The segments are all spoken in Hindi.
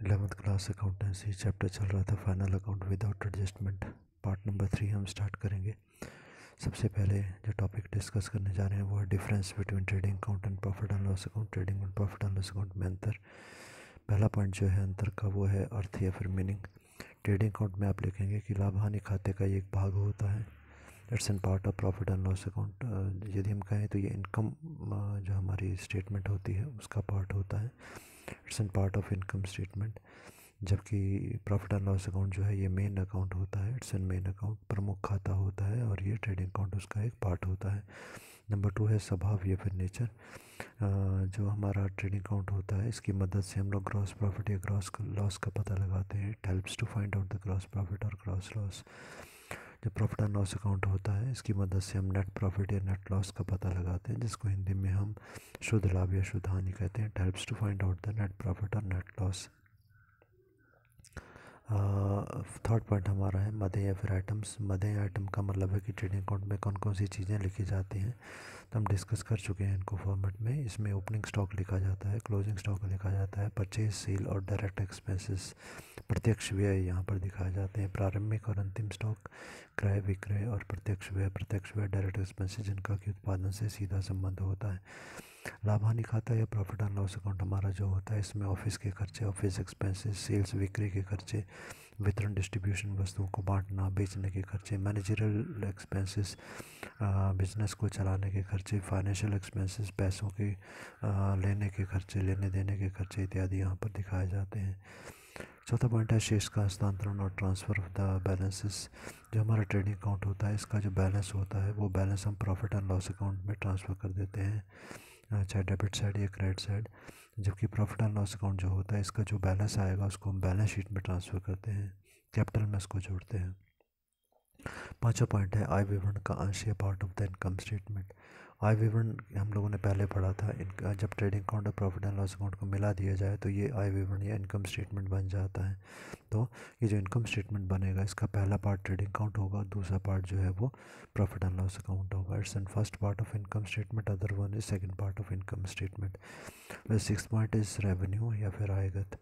11th क्लास अकाउंटेंसी चैप्टर चल रहा था final account without adjustment. Part number 3 हम स्टार्ट करेंगे। सबसे पहले जो टॉपिक डिस्कस करने जा रहे हैं वो है difference between trading account and profit and loss account. Trading and profit and loss account में अंतर। पहला पॉइंट जो है अंतर का वो है अर्थ या फिर मीनिंग। ट्रेडिंग अकाउंट में आप लिखेंगे कि लाभ हानि खाते का ये एक भाग होता है। It's an part of profit and loss account. यदि हम कहें तो ये इनकम जो हमारी स्टेटमेंट होती है उसका पार्ट होता है। It's an part of income statement. जबकि प्रॉफिट एंड लॉस अकाउंट जो है ये मेन अकाउंट होता है। इट्स एन मेन अकाउंट, प्रमुख खाता होता है और ये ट्रेडिंग अकाउंट उसका एक पार्ट होता है। नंबर 2 है स्वभाव या फिर नेचर। जो हमारा ट्रेडिंग अकाउंट होता है इसकी मदद से हम लोग ग्रॉस प्रॉफिट या ग्रॉस लॉस का पता लगाते हैं। It helps to find out the gross profit और ग्रॉस लॉस। जो प्रॉफिट एंड लॉस अकाउंट होता है इसकी मदद से हम नेट प्रॉफिट या नेट लॉस का पता लगाते हैं, जिसको हिंदी में हम शुद्ध लाभ या शुद्ध हानि कहते हैं। It helps to find out the net profit और नेट लॉस। थर्ड पॉइंट हमारा है मदेय या फिर आइटम्स। मदेय आइटम का मतलब है कि ट्रेडिंग अकाउंट में कौन कौन सी चीज़ें लिखी जाती हैं, तो हम डिस्कस कर चुके हैं इनको फॉर्मेट में। इसमें ओपनिंग स्टॉक लिखा जाता है, क्लोजिंग स्टॉक लिखा जाता है, परचेज सेल और डायरेक्ट एक्सपेंसेस प्रत्यक्ष व्यय यहाँ पर दिखाए जाते हैं। प्रारंभिक और अंतिम स्टॉक, क्रय विक्रय और प्रत्यक्ष व्यय डायरेक्ट एक्सपेंसेस जिनका कि उत्पादन से सीधा संबंध होता है। लाभ हानि खाता या प्रॉफिट एंड लॉस अकाउंट हमारा जो होता है इसमें ऑफिस के खर्चे, ऑफिस एक्सपेंसेस, सेल्स बिक्री के खर्चे, वितरण डिस्ट्रीब्यूशन, वस्तुओं को बांटना बेचने के खर्चे, मैनेजरल एक्सपेंसेस बिजनेस को चलाने के खर्चे, फाइनेंशियल एक्सपेंसेस पैसों के लेने के खर्चे, लेने देने के खर्चे इत्यादि यहाँ पर दिखाए जाते हैं। चौथा पॉइंट है शेष का हस्तांतरण और ट्रांसफ़र ऑफ द बैलेंसेस। जो हमारा ट्रेडिंग अकाउंट होता है इसका जो बैलेंस होता है वो बैलेंस हम प्रॉफिट एंड लॉस अकाउंट में ट्रांसफ़र कर देते हैं, चाहे डेबिट साइड या क्रेडिट साइड। जबकि प्रॉफिट एंड लॉस अकाउंट जो होता है इसका जो बैलेंस आएगा उसको हम बैलेंस शीट में ट्रांसफ़र करते हैं, कैपिटल में इसको जोड़ते हैं। पांचवा पॉइंट है आय विवरण का अंश या part of the income statement. आय विवरण हम लोगों ने पहले पढ़ा था। इनका जब ट्रेडिंग अकाउंट और प्रॉफिट एंड लॉस अकाउंट को मिला दिया जाए तो ये आय विवरण या इनकम स्टेटमेंट बन जाता है। तो ये जो इनकम स्टेटमेंट बनेगा इसका पहला पार्ट ट्रेडिंग अकाउंट होगा, दूसरा पार्ट जो है वो प्रॉफिट एंड लॉस अकाउंट होगा। It's an first part of income statement, other one is second part of income statement. Six point is revenue या फिर आयगत।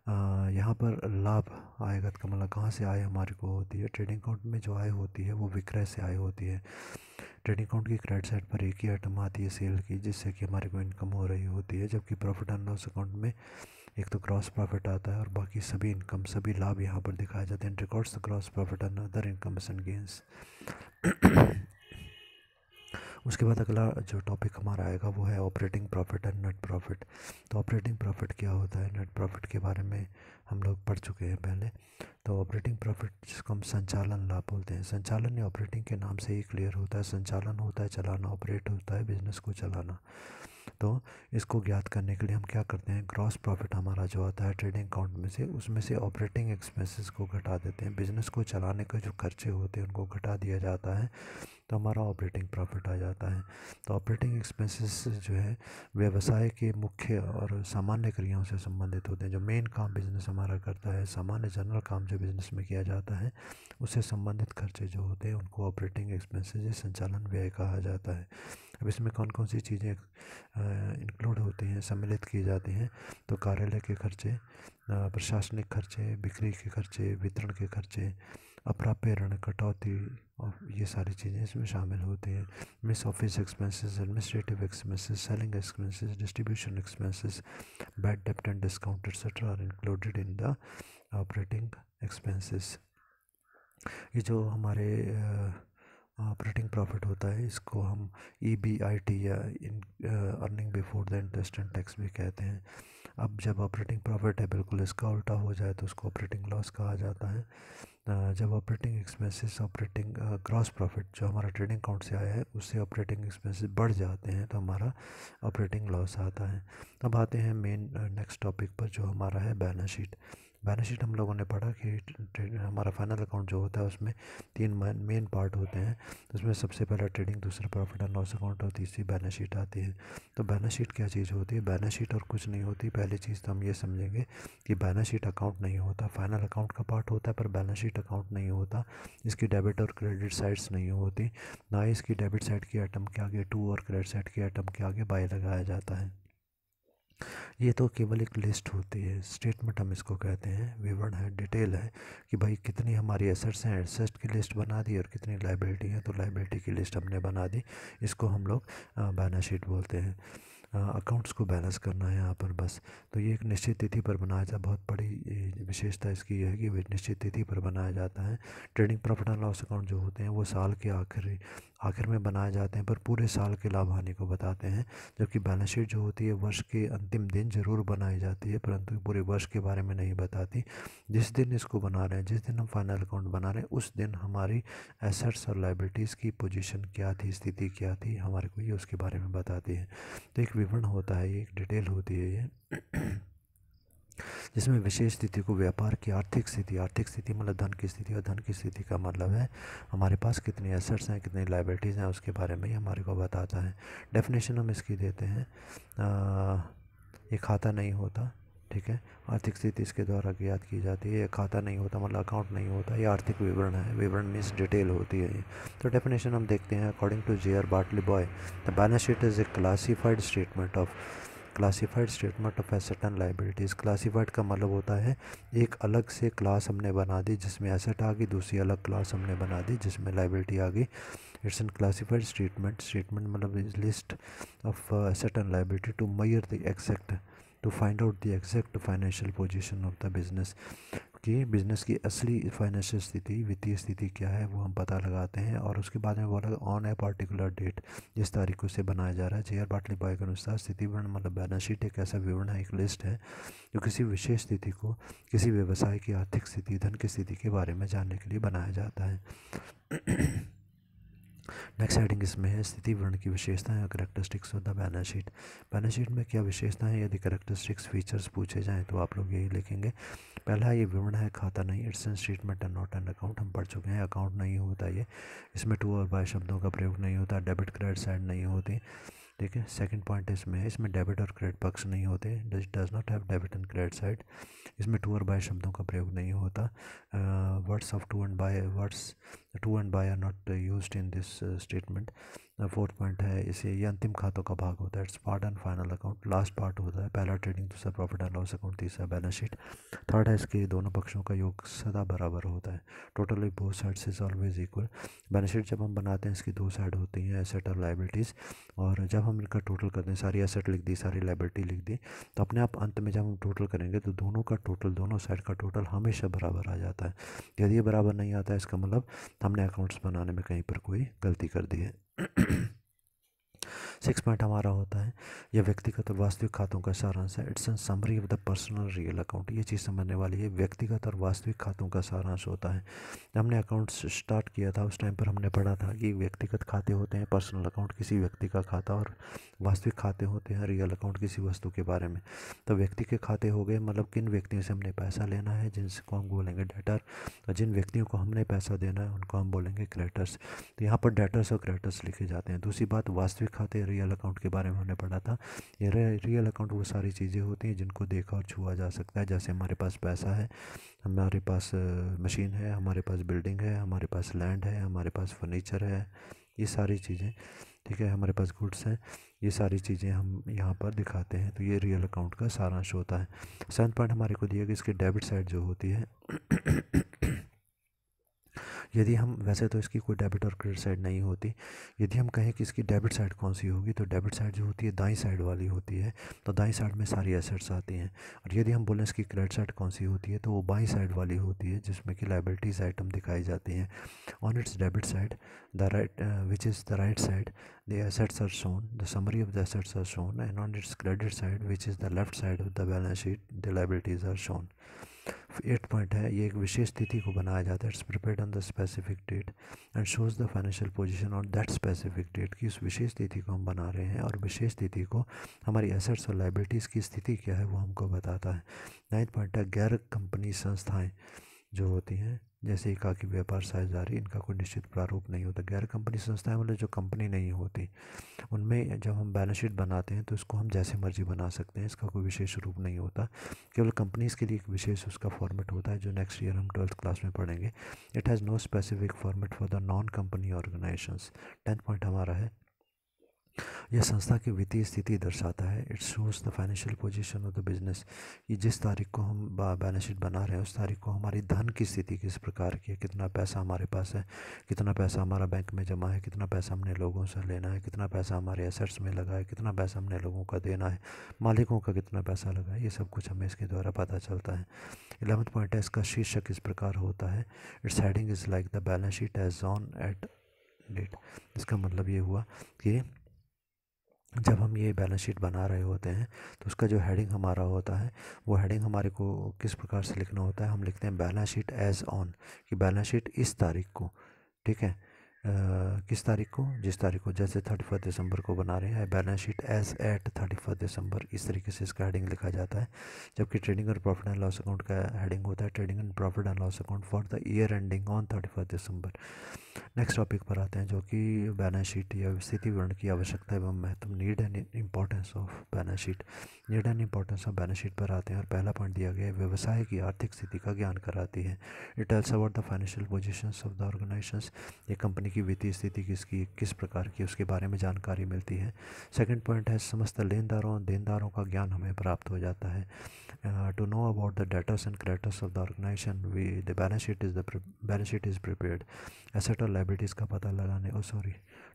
यहाँ पर लाभ आयगत का मतलब कहाँ से आय हमारे को होती है। ट्रेडिंग अकाउंट में जो आय होती है वो विक्रय से आय होती है। ट्रेडिंग अकाउंट की क्रेडिट साइड पर एक ही आइटम आती है सेल की, जिससे कि हमारे को इनकम हो रही होती है। जबकि प्रॉफिट एंड लॉस अकाउंट में एक तो ग्रॉस प्रॉफिट आता है और बाकी सभी इनकम, सभी लाभ यहाँ पर दिखाए जाते हैं। Records the gross profit and other incomes and gains. उसके बाद अगला जो टॉपिक हमारा आएगा वो है operating profit and net profit. तो ऑपरेटिंग प्रॉफिट क्या होता है, नेट प्रॉफिट के बारे में हम लोग पढ़ चुके हैं पहले। तो ऑपरेटिंग प्रॉफिट जिसको हम संचालन लाभ बोलते हैं। संचालन या ऑपरेटिंग के नाम से ही क्लियर होता है। संचालन होता है चलाना, ऑपरेट होता है बिजनेस को चलाना। तो इसको ज्ञात करने के लिए हम क्या करते हैं, ग्रॉस प्रॉफिट हमारा जो आता है ट्रेडिंग अकाउंट में से, उसमें से ऑपरेटिंग एक्सपेंसेस को घटा देते हैं। बिजनेस को चलाने के जो खर्चे होते हैं उनको घटा दिया जाता है तो हमारा ऑपरेटिंग प्रॉफिट आ जाता है। तो ऑपरेटिंग एक्सपेंसेस जो है व्यवसाय के मुख्य और सामान्य क्रियाओं से संबंधित होते हैं। जो मेन काम बिजनेस हमारा करता है, सामान्य जनरल काम जो बिजनेस में किया जाता है, उससे संबंधित खर्चे जो होते हैं उनको ऑपरेटिंग एक्सपेंसेस या संचालन व्यय कहा जाता है। अब इसमें कौन कौन सी चीज़ें इंक्लूड होती हैं, सम्मिलित की जाती हैं, तो कार्यालय के खर्चे, प्रशासनिक खर्चे, बिक्री के खर्चे, वितरण के खर्चे, अप्राप्य ऋण कटौती और ये सारी चीज़ें इसमें शामिल होती हैं। Miss office expenses, administrative expenses, selling expenses, distribution expenses, bad डेप्ट and discount etcetera are included in the operating expenses. ये जो हमारे ऑपरेटिंग प्रॉफिट होता है इसको हम EBIT या earning before the interest and tax भी कहते हैं। अब जब ऑपरेटिंग प्रॉफिट है बिल्कुल इसका उल्टा हो जाए तो उसको ऑपरेटिंग लॉस कहा जाता है। जब operating expenses, operating gross profit जो हमारा ट्रेडिंग अकाउंट से आया है उससे ऑपरेटिंग एक्सपेंसेस बढ़ जाते हैं तो हमारा ऑपरेटिंग लॉस आता है। अब आते हैं मेन नेक्स्ट टॉपिक पर जो हमारा है बैलेंस शीट। बैलेंस शीट हम लोगों ने पढ़ा कि हमारा फाइनल अकाउंट जो होता है उसमें तीन मेन पार्ट होते हैं। उसमें सबसे पहला ट्रेडिंग, दूसरा प्रॉफिट एंड लॉस अकाउंट और तीसरी बैलेंस शीट आती है। तो बैलेंस शीट क्या चीज़ होती है, बैलेंस शीट और कुछ नहीं होती। पहली चीज़ तो हम ये समझेंगे कि बैलेंस शीट अकाउंट नहीं होता, फाइनल अकाउंट का पार्ट होता है पर बैलेंस शीट अकाउंट नहीं होता। इसकी डेबिट और क्रेडिट साइड्स नहीं होती, ना ही इसकी डेबिट साइड की आइटम के आगे टू और क्रेडिट साइड की आइटम के आगे बाय लगाया जाता है। ये तो केवल एक लिस्ट होती है, स्टेटमेंट हम इसको कहते हैं, विवरण है, डिटेल है कि भाई कितनी हमारी एसेट्स हैं, एसेट की लिस्ट बना दी, और कितनी लाइबिलिटी है तो लाइबिलिटी की लिस्ट हमने बना दी। इसको हम लोग बैलेंस शीट बोलते हैं। अकाउंट्स को बैलेंस करना है यहाँ पर बस। तो ये एक निश्चित तिथि पर बनाया जाता, बहुत बड़ी विशेषता इसकी ये है कि वे निश्चित तिथि पर बनाया जाता है। Trading profit and loss account जो होते हैं वो साल के आखिर में बनाए जाते हैं, पर पूरे साल के लाभ हानि को बताते हैं। जबकि बैलेंस शीट जो होती है वर्ष के अंतिम दिन जरूर बनाई जाती है, परंतु पूरे वर्ष के बारे में नहीं बताती। जिस दिन इसको बना रहे हैं, जिस दिन हम फाइनल अकाउंट बना रहे हैं, उस दिन हमारी एसेट्स और लाइबिलिटीज़ की पोजीशन क्या थी, स्थिति क्या थी, हमारे को ये उसके बारे में बताती है। तो एक विवरण होता है, ये एक डिटेल होती है ये जिसमें विशेष स्थिति को व्यापार की आर्थिक स्थिति मतलब धन की स्थिति, और धन की स्थिति का मतलब है हमारे पास कितनी एसेट्स हैं, कितनी लाइबिलिटीज़ हैं, उसके बारे में ही हमारे को बताता है। डेफिनेशन हम इसकी देते हैं, ये खाता नहीं होता, ठीक है। आर्थिक स्थिति इसके द्वारा ज्ञात की जाती है। ये खाता नहीं होता मतलब अकाउंट नहीं होता, ये आर्थिक विवरण है। विवरण मीन्स डिटेल होती है ये। तो डेफिनेशन हम देखते हैं, according to J R. Batliboi, the balance sheet is a classified statement of asset and liabilities. Classified का मतलब होता है एक अलग से क्लास हमने बना दी जिसमें एसेट आ गई, दूसरी अलग क्लास हमने बना दी जिसमें लाइबिलिटी आ गई। इट्स एन क्लासिफाइड स्टेटमेंट मतलब list of asset and liability to measure the exact to find out the exact financial position of the business, कि बिज़नेस की असली फाइनेंशियल स्थिति, वित्तीय स्थिति क्या है वो हम पता लगाते हैं। और उसके बाद में बोला ऑन ए पर्टिकुलर डेट, जिस तारीख को से बनाया जा रहा है। जे.आर. बार्टली बॉय के अनुसार स्थिति विवरण मतलब बैलेंस शीट एक ऐसा विवरण है, एक लिस्ट है जो किसी विशेष स्थिति को, किसी व्यवसाय की आर्थिक स्थिति, धन की स्थिति के बारे में जानने के लिए बनाया जाता है। नेक्स्ट हेडिंग इसमें है स्थिति विवरण की विशेषताएं और characteristics of the balance sheet. Balance sheet में क्या विशेषताएं, यदि करेक्टरिस्टिक्स फीचर्स पूछे जाएं तो आप लोग यही लिखेंगे। पहला ये विवरण है, खाता नहीं, it's an statement and not an account. हम पढ़ चुके हैं, अकाउंट नहीं होता ये, इसमें टू और बाय शब्दों का प्रयोग नहीं होता, डेबिट क्रेडिट साइड नहीं होती, ठीक है। सेकंड पॉइंट इसमें है, इसमें डेबिट और क्रेडिट पक्ष नहीं होते, does not have debit and credit side. इसमें टू और बाय शब्दों का प्रयोग नहीं होता। Words of to and by are not used in this statement. Fourth point है, इसे ये अंतिम खातों का भाग होता है, it's part and final account, last part होता है, पहला ट्रेडिंग, दूसरा प्रॉफिट एंड लॉस अकाउंट, तीसरा बैलेंस शीट। थर्ड है, इसके दोनों पक्षों का योग सदा बराबर होता है, totally both sides is always equal. Balance sheet जब हम बनाते हैं इसकी दो साइड होती हैं, एसेट और लाइबिलिटीज़, और जब हम इनका टोटल करते हैं, सारी एसेट लिख दी, सारी लाइबिलिटी लिख दी, तो अपने आप अंत में जब हम टोटल करेंगे तो दोनों का टोटल, दोनों साइड का टोटल हमेशा बराबर आ जाता है। यदि ये बराबर नहीं आता है, इसका मतलब हमने अकाउंट्स बनाने में कहीं पर कोई गलती कर दी है। सिक्स पॉइंट हमारा होता है, यह व्यक्तिगत और वास्तविक खातों का सारांश है, it's an summary of the personal real account. ये चीज़ समझने वाली है, व्यक्तिगत और वास्तविक खातों का सारांश होता है। जब हमने अकाउंट्स स्टार्ट किया था उस टाइम पर हमने पढ़ा था कि व्यक्तिगत खाते होते हैं, पर्सनल अकाउंट किसी व्यक्ति का खाता, और वास्तविक खाते होते हैं, रियल अकाउंट किसी वस्तु के बारे में। तो व्यक्ति के खाते हो गए मतलब किन व्यक्तियों से हमने पैसा लेना है, जिनको हम बोलेंगे डेटर, और जिन व्यक्तियों को हमने पैसा देना है उनको हम बोलेंगे क्रेडिटर्स। तो यहाँ पर डेटर्स और क्रेडिटर्स लिखे जाते हैं। दूसरी बात, वास्तविक खाते रियल अकाउंट के बारे में हमने पढ़ा था। ये रियल अकाउंट वो सारी चीज़ें होती हैं जिनको देखा और छुआ जा सकता है, जैसे हमारे पास पैसा है, हमारे पास मशीन है, हमारे पास बिल्डिंग है, हमारे पास लैंड है, हमारे पास फर्नीचर है, ये सारी चीज़ें, ठीक है, हमारे पास गुड्स हैं, ये सारी चीज़ें हम यहाँ पर दिखाते हैं। तो ये रियल अकाउंट का सारांश होता है। सेवंथ पॉइंट हमारे को दिया कि इसकी डेबिट साइड जो होती है, यदि हम, वैसे तो इसकी कोई डेबिट और क्रेडिट साइड नहीं होती, यदि हम कहें कि इसकी डेबिट साइड कौन सी होगी, तो डेबिट साइड जो होती है दाईं साइड वाली होती है, तो दाईं साइड में सारी एसेट्स आती हैं। और यदि हम बोलें इसकी क्रेडिट साइड कौन सी होती है, तो वो बाईं साइड वाली होती है जिसमें कि लाइबिलिटीज आइटम दिखाई जाती हैं। On it's debit side the right which is the right side, the assets are shown, the summary of the assets are shown, and on its credit side, which is the left side of the balance sheet, the liabilities are shown. 8 point है, ये एक विशेष तिथि को बनाया जाता है, it's prepared on the specific date and shows the financial position on that specific date, की उस विशेष तिथि को हम बना रहे हैं और विशेष तिथि को हमारी एसेट्स और लाइबिलिटीज़ की स्थिति क्या है वो हमको बताता है। 9 पॉइंट है, गैर कंपनी संस्थाएं जो होती हैं, जैसे एकाकी व्यापार, साझेदारी, इनका कोई निश्चित प्रारूप नहीं होता। गैर कंपनी संस्थाएं मतलब जो कंपनी नहीं होती, उनमें जब हम बैलेंस शीट बनाते हैं तो इसको हम जैसे मर्जी बना सकते हैं, इसका कोई विशेष रूप नहीं होता। केवल कंपनीज़ के लिए एक विशेष उसका फॉर्मेट होता है जो नेक्स्ट ईयर हम 12th क्लास में पढ़ेंगे। It has no specific format for the non company organisations. 10th point हमारा है, यह संस्था की वित्तीय स्थिति दर्शाता है। It shows the financial position of the business, कि जिस तारीख को हम बैलेंस शीट बना रहे हैं उस तारीख को हमारी धन की स्थिति किस प्रकार की है, कितना पैसा हमारे पास है, कितना पैसा हमारा बैंक में जमा है, कितना पैसा हमने लोगों से लेना है, कितना पैसा हमारे एसेट्स में लगा है, कितना पैसा हमने लोगों का देना है, मालिकों का कितना पैसा लगा है, ये सब कुछ हमें इसके द्वारा पता चलता है। 11th पॉइंट है, इसका शीर्षक इस प्रकार होता है, its heading is like the balance sheet as on at date. इसका मतलब ये हुआ कि जब हम ये बैलेंस शीट बना रहे होते हैं तो उसका जो हेडिंग हमारा होता है वो हेडिंग हमारे को किस प्रकार से लिखना होता है, हम लिखते हैं बैलेंस शीट एज ऑन, कि बैलेंस शीट इस तारीख को, ठीक है, किस तारीख को, जिस तारीख को, जैसे 31 दिसंबर को बना रहे हैं बैलेंस शीट एज एट 31 दिसंबर, इस तरीके से इसका हेडिंग लिखा जाता है। जबकि ट्रेडिंग और प्रॉफिट एंड लॉस अकाउंट का हेडिंग होता है trading and profit and loss account for the year ending on 31 December. Next topic पर आते हैं, जो कि बैलेंस शीट या स्थिति विवरण की आवश्यकता एवं महत्व, need and importance of balance sheet. Need and importance of balance sheet पर आते हैं और पहला पॉइंट दिया गया है, व्यवसाय की आर्थिक स्थिति का ज्ञान कराती है। It tells about the financial positions of the organisations, ये कंपनी की वित्तीय स्थिति किस प्रकार की उसके बारे में जानकारी मिलती है। सेकंड पॉइंट है, समस्त लेनदारों देनदारों का ज्ञान हमें प्राप्त हो जाता है। To know about the debtors and creditors of the organization, the balance sheet is prepared. Asset और लाइबिलिटीज़ का पता लगाने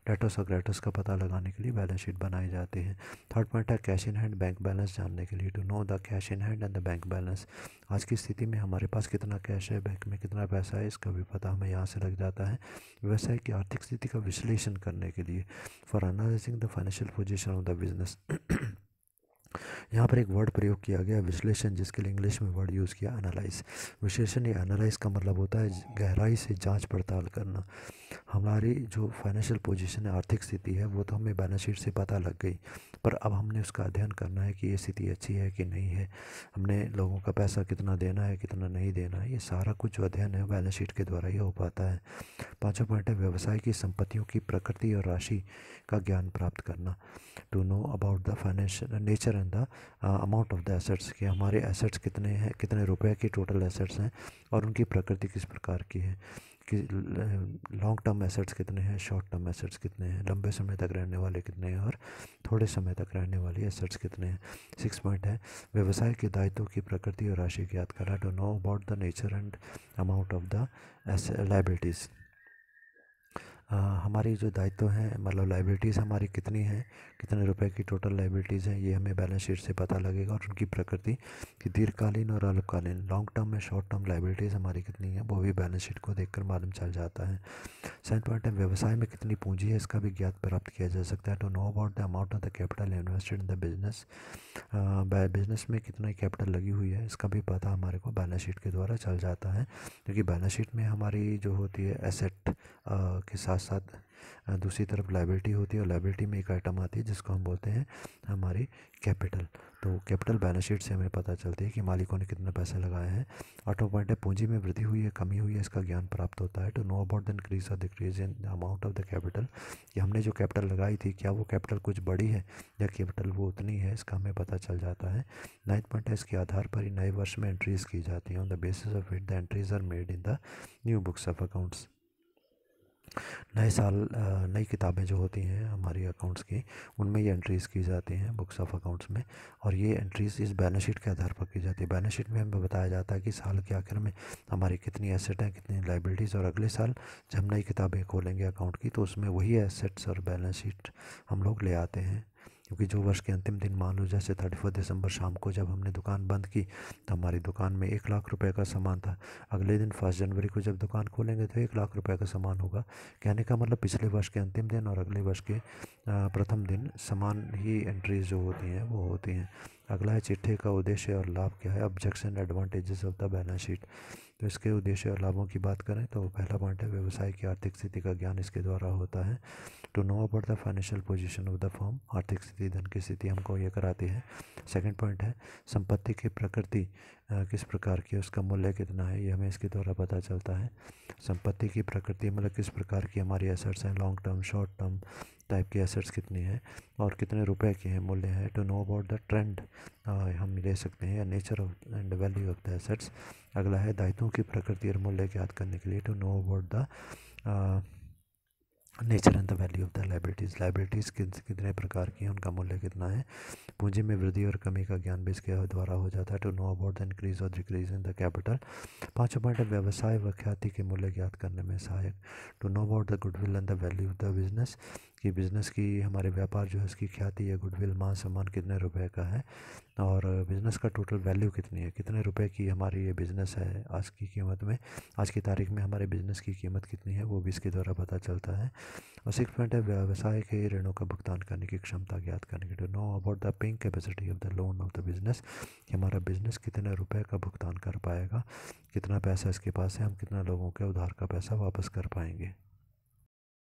डेटर्स और क्रेडिटर्स का पता लगाने के लिए बैलेंस शीट बनाई जाती है। थर्ड पॉइंट है, cash in hand bank balance जानने के लिए, to know the cash in hand and the bank balance. आज की स्थिति में हमारे पास कितना कैश है, बैंक में कितना पैसा है, इसका भी पता हमें यहाँ से लग जाता है। व्यवसाय की आर्थिक स्थिति का विश्लेषण करने के लिए, for analysing the financial position of the business. यहाँ पर एक वर्ड प्रयोग किया गया विश्लेषण, जिसके लिए इंग्लिश में वर्ड यूज़ किया एनालाइज। विश्लेषण या एनालाइज का मतलब होता है गहराई से जांच पड़ताल करना। हमारी जो फाइनेंशियल पोजीशन है, आर्थिक स्थिति है, वो तो हमें बैलेंस शीट से पता लग गई, पर अब हमने उसका अध्ययन करना है कि ये स्थिति अच्छी है कि नहीं है, हमने लोगों का पैसा कितना देना है कितना नहीं देना है, ये सारा कुछ जो अध्ययन है बैलेंस शीट के द्वारा ही हो पाता है। पाँचवा पॉइंट है, व्यवसाय की संपत्तियों की प्रकृति और राशि का ज्ञान प्राप्त करना, to know about the financial nature and the amount of the assets, कि हमारे एसेट्स कितने हैं, कितने रुपए की टोटल एसेट्स हैं और उनकी प्रकृति किस प्रकार की है, कि लॉन्ग टर्म एसेट्स कितने हैं, शॉर्ट टर्म एसेट्स कितने हैं, लंबे समय तक रहने वाले कितने हैं और थोड़े समय तक रहने वाले एसेट्स कितने हैं। 6 पॉइंट है, व्यवसाय के दायित्वों की प्रकृति और राशि ज्ञात करना, to know about the nature and amount of the liabilities. हमारी जो दायित्व हैं, मतलब लाइबिलिटीज़ हमारी कितनी हैं, कितने रुपए की टोटल लाइबिलिटीज़ हैं, ये हमें बैलेंस शीट से पता लगेगा। और उनकी प्रकृति कि दीर्घकालीन और अल्पकालीन, लॉन्ग टर्म में शॉर्ट टर्म लाइबिलिटीज़ हमारी कितनी है, वो भी बैलेंस शीट को देखकर मालूम चल जाता है। सेकंड पॉइंट है, व्यवसाय में कितनी पूंजी है, इसका भी ज्ञात प्राप्त किया जा सकता है। To know about the amount of the capital invested in the business, business में कितना कैपिटल लगी हुई है, इसका भी पता हमारे को बैलेंस शीट के द्वारा चल जाता है। क्योंकि बैलेंस शीट में हमारी जो होती है एसेट के साथ साथ दूसरी तरफ लाइबिलिटी होती है, और लाइबिलिटी में एक आइटम आती है जिसको हम बोलते हैं हमारी कैपिटल। तो कैपिटल बैलेंस शीट से हमें पता चलती है कि मालिकों ने कितने पैसे लगाए हैं। 8वां पॉइंट है, पूंजी में वृद्धि हुई है कमी हुई है, इसका ज्ञान प्राप्त होता है। To know about the increase और decrease in the amount of the capital, कि हमने जो कैपिटल लगाई थी क्या वो कैपिटल कुछ बड़ी है या कैपिटल वो उतनी है, इसका हमें पता चल जाता है। 9वां पॉइंट है, इसके आधार पर ही नए वर्ष में एंट्रीज की जाती हैं। On the basis of it the entries are made in the new books of accounts. नए साल नई किताबें जो होती हैं हमारी अकाउंट्स की, उनमें ये एंट्रीज़ की जाती हैं बुक्स ऑफ अकाउंट्स में, और ये एंट्रीज़ इस बैलेंस शीट के आधार पर की जाती है। बैलेंस शीट में हमें बताया जाता है कि साल के आखिर में हमारी कितनी एसेट हैं, कितनी लाइबिलिटीज़, और अगले साल जब हम नई किताबें खोलेंगे अकाउंट की तो उसमें वही एसेट्स और बैलेंस शीट हम लोग ले आते हैं। क्योंकि जो वर्ष के अंतिम दिन, मान लो जैसे 31 दिसंबर शाम को जब हमने दुकान बंद की तो हमारी दुकान में 1 लाख रुपए का सामान था। अगले दिन 1 जनवरी को जब दुकान खोलेंगे तो 1 लाख रुपए का सामान होगा। कहने का मतलब पिछले वर्ष के अंतिम दिन और अगले वर्ष के प्रथम दिन समान ही एंट्रीज जो होती हैं वो होती हैं। अगला है, चिट्ठे का उद्देश्य और लाभ क्या है, objection advantages of the balance sheet. तो इसके उद्देश्य और लाभों की बात करें तो पहला पॉइंट है, व्यवसाय की आर्थिक स्थिति का ज्ञान इसके द्वारा होता है। To know about the financial position of the firm, आर्थिक स्थिति, धन की स्थिति हमको ये कराती है। सेकंड पॉइंट है, संपत्ति की प्रकृति किस प्रकार की है, उसका मूल्य कितना है, ये हमें इसके द्वारा पता चलता है। संपत्ति की प्रकृति मतलब किस प्रकार की हमारी एसेट्स हैं, long term short term type की एसेट्स कितनी है और कितने रुपए की हैं, मूल्य है। To know about the trend हम ले सकते हैं, या nature of and value of the assets. अगला है, दायित्वों की प्रकृति और मूल्य ज्ञात करने के लिए to know about the nature and the value of the liabilities, liabilities कितने प्रकार की हैं, उनका मूल्य कितना है। पूंजी में वृद्धि और कमी का ज्ञान भी इसके द्वारा हो जाता है। To know about the increase और डिक्रीज इन द कैपिटल। पाँचवा पॉइंट है व्यवसाय व ख्याति के मूल्य ज्ञात करने में सहायक। To know about the goodwill and the value of the business, कि बिज़नेस की, हमारे व्यापार जो है उसकी ख्याति या गुडविल, मान सम्मान कितने रुपए का है, और बिज़नेस का टोटल वैल्यू कितनी है, कितने रुपए की हमारी ये बिज़नेस है आज की कीमत में, आज की तारीख में हमारे बिज़नेस की कीमत कितनी है, वो भी इसके द्वारा पता चलता है। और सिक्स पॉइंट है व्यवसाय के ऋणों का भुगतान करने की क्षमता ज्ञात करने की। To know about the paying capacity of the loan of the business, कि हमारा बिजनेस कितने रुपए का भुगतान कर पाएगा, कितना पैसा इसके पास है, हम कितना लोगों के उधार का पैसा वापस कर पाएंगे।